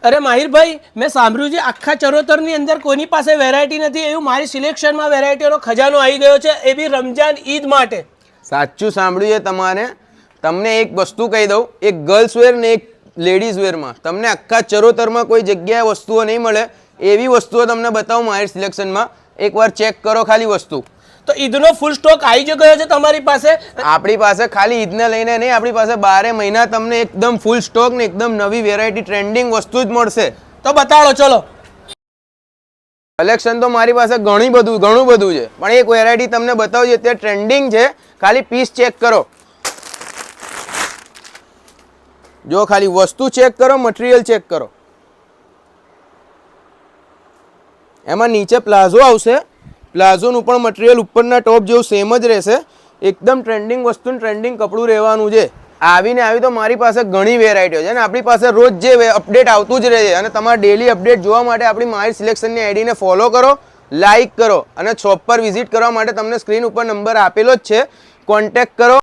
અરે માહિરભાઈ, મેં સાંભળ્યું છે આખા ચરોતરની અંદર કોઈની પાસે વેરાયટી નથી, એવું મારી સિલેક્શનમાં વેરાયટીનો ખજાનો આવી ગયો છે, એ બી રમજાન ઈદ માટે. સાચું સાંભળ્યું છે તમારે. તમને એક વસ્તુ કહી દઉં, એક ગર્લ્સ વેર ને એક લેડીઝ વેરમાં તમને આખા ચરોતરમાં કોઈ જગ્યાએ વસ્તુઓ નહીં મળે એવી વસ્તુઓ તમને બતાવું માહિર સિલેક્શનમાં. એકવાર ચેક કરો ખાલી વસ્તુ. તો ઈદનો ફૂલ સ્ટોક આવી જ ગયો છે તમારી પાસે? આપણી પાસે ખાલી ઈદને લઈને નહીં, આપણી પાસે 12 મહિના તમને એકદમ ફૂલ સ્ટોક ને એકદમ નવી વેરાયટી ટ્રેન્ડિંગ વસ્તુ જ મળશે. તો બતાડો ચલો. કલેક્શન તો મારી પાસે ઘણું બધું છે, પણ એક વેરાયટી તમને બતાવું અત્યારે ટ્રેન્ડિંગ છે. ખાલી પીસ ચેક કરો, જો ખાલી વસ્તુ ચેક કરો, મટીરિયલ ચેક કરો. એમાં નીચે પ્લાઝો આવશે, પ્લાઝોનું પણ મટીરિયલ ઉપરના ટોપ જેવું સેમ જ રહેશે. એકદમ ટ્રેન્ડિંગ વસ્તુ, ટ્રેન્ડિંગ કપડું રહેવાનું છે. આવી તો મારી પાસે ઘણી વેરાયટીઓ છે ને આપણી પાસે રોજ જે અપડેટ આવતું જ રહે છે. અને તમારે ડેલી અપડેટ જોવા માટે આપણી માહિર સિલેક્શનની આઈડીને ફોલો કરો, લાઇક કરો અને શોપ પર વિઝિટ કરવા માટે તમને સ્ક્રીન ઉપર નંબર આપેલો જ છે, કોન્ટેક્ટ કરો.